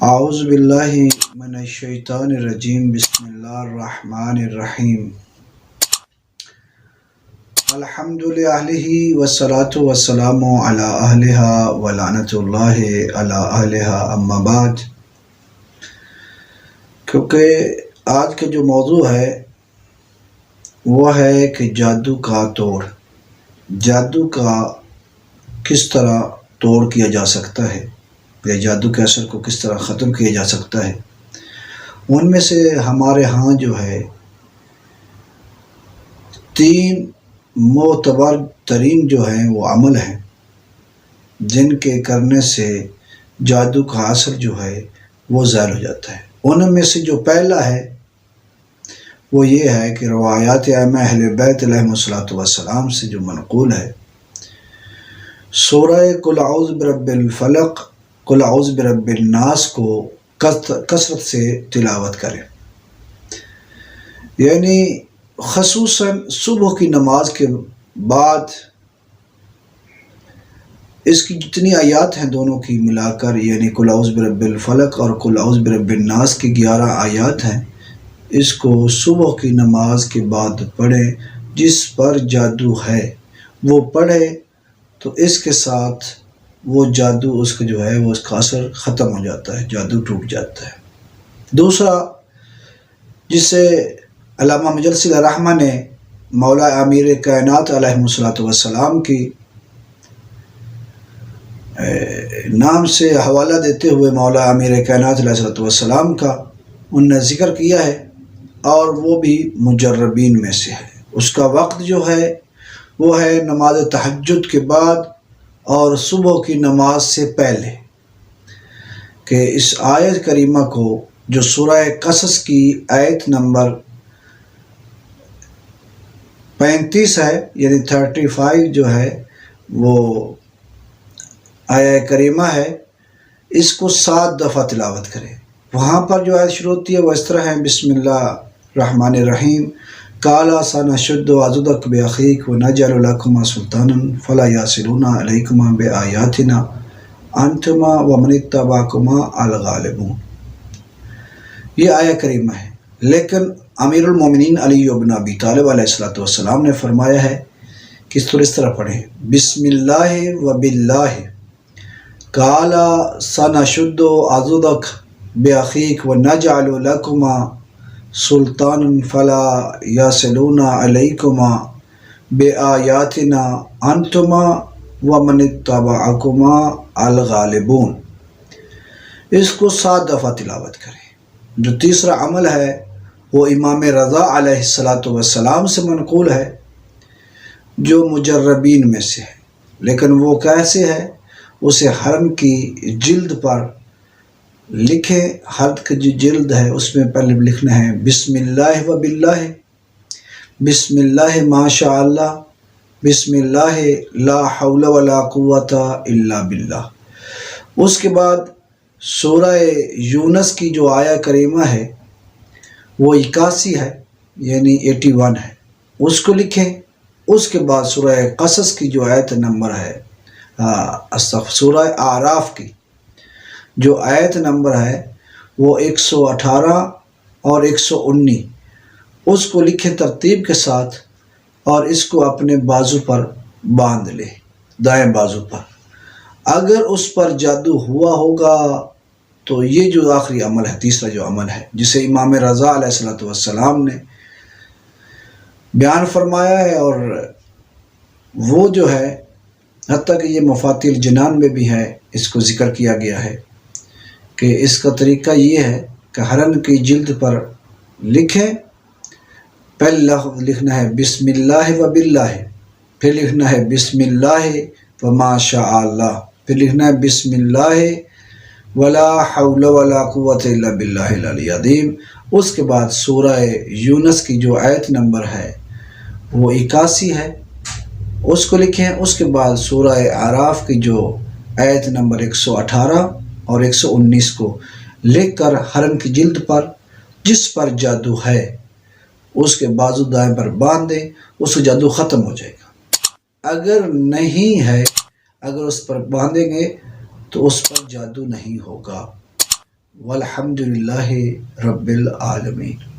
اعوذ باللہ من الشیطان الرجیم، بسم اللہ الرحمن الرحیم۔ الحمد للہ والصلاة والسلام علی اہلہا ولعنۃ اللہ علی اہلہا، اما بعد۔ کیونکہ آج کا جو موضوع ہے وہ ہے کہ جادو کا توڑ، جادو کا کس طرح توڑ کیا جا سکتا ہے یا جادو کے اثر کو کس طرح ختم کیا جا سکتا ہے۔ ان میں سے ہمارے ہاں جو ہے 3 معتبر ترین جو ہیں وہ عمل ہیں جن کے کرنے سے جادو کا اثر جو ہے وہ زائل ہو جاتا ہے۔ ان میں سے جو پہلا ہے وہ یہ ہے کہ روایات ائمہ اہل بیت علیہم الصلوۃ والسلام سے جو منقول ہے، سورہ قل اعوذ برب الفلق، قل اعوذ برب الناس کو کثرت سے تلاوت کریں، یعنی خصوصاً صبح کی نماز کے بعد اس کی جتنی آیات ہیں دونوں کی ملا کر، یعنی قل اعوذ برب الفلق اور قل اعوذ برب الناس کی 11 آیات ہیں، اس کو صبح کی نماز کے بعد پڑھیں۔ جس پر جادو ہے وہ پڑھے تو اس کے ساتھ وہ جادو اس کا جو ہے وہ اس کا اثر ختم ہو جاتا ہے، جادو ٹوٹ جاتا ہے۔ دوسرا، جسے علامہ مجلسی الرحمہ نے مولا امیر کائنات علیہ الصلوۃ والسلام کی نام سے حوالہ دیتے ہوئے مولا امیر کائنات علیہ الصلوۃ والسلام کا ان نے ذکر کیا ہے، اور وہ بھی مجربین میں سے ہے۔ اس کا وقت جو ہے وہ ہے نماز تہجد کے بعد اور صبح کی نماز سے پہلے، کہ اس آیت کریمہ کو جو سورہ قصص کی آیت نمبر 35 ہے، یعنی 35 جو ہے وہ آیہ کریمہ ہے، اس کو 7 دفعہ تلاوت کرے۔ وہاں پر جو آیت شروع ہوتی ہے وہ اس طرح ہے، بسم اللہ الرحمن الرحیم، کالا سنشد عضدک بأخیک ونجعل لکما سلطانا فلا یصلون علیکما بآیاتنا انتما ومن اتبعکما الغالبون۔ یہ آیہ کریمہ ہے، لیکن امیر المومنین علی بن ابی طالب علیہ الصلوۃ والسلام نے فرمایا ہے کہ اس طرح پڑھیں، بسم اللہ وباللہ کالا سنشد عضدک بأخیک ونجعل لکما سلطانا فلا یصلون علیکما بآیاتنا انتما ومن اتبعکما الغالبون۔ اس کو 7 دفعہ تلاوت کریں۔ جو تیسرا عمل ہے وہ امام رضا علیہ الصلوۃ والسلام سے منقول ہے، جو مجربین میں سے ہے، لیکن وہ کیسے ہے؟ اسے حرم کی جلد پر لکھیں۔ حرم کی جو جلد ہے اس میں پہلے لکھنا ہے بسم اللہ وباللہ، بسم اللہ ما شاء اللہ، بسم اللہ لا حول ولا قوت الا باللہ۔ اس کے بعد سورہ یونس کی جو آیہ کریمہ ہے وہ 81 ہے، یعنی 81 ہے، اس کو لکھیں۔ اس کے بعد سورہ قصص کی جو آیت نمبر ہے، سورہ اعراف کی جو آیت نمبر ہے وہ 118 اور 119، اس کو لکھیں ترتیب کے ساتھ، اور اس کو اپنے بازو پر باندھ لیں، دائیں بازو پر۔ اگر اس پر جادو ہوا ہوگا تو یہ جو آخری عمل ہے، تیسرا جو عمل ہے جسے امام رضا علیہ الصلوۃ والسلام نے بیان فرمایا ہے، اور وہ جو ہے حتیٰ کہ یہ مفاتیح الجنان میں بھی ہے، اس کو ذکر کیا گیا ہے کہ اس کا طریقہ یہ ہے کہ حرم کی جلد پر لکھیں۔ پہلے لفظ لکھنا ہے بسم اللہ وباللہ، پھر لکھنا ہے بسم اللہ وما شاء اللہ، پھر لکھنا ہے بسم اللہ ولا حول ولا قوت الا باللہ العلی العظیم۔ اس کے بعد سورہ یونس کی جو آیت نمبر ہے وہ 81 ہے، اس کو لکھیں۔ اس کے بعد سورہ اعراف کی جو آیت نمبر 118 اور 119 کو لکھ کر حرم کی جلد پر جس پر جادو ہے اس کے بازو دائیں پر باندھ دیں، اس کا جادو ختم ہو جائے گا۔ اگر نہیں ہے، اگر اس پر باندھیں گے تو اس پر جادو نہیں ہوگا۔ والحمد للہ رب العالمین۔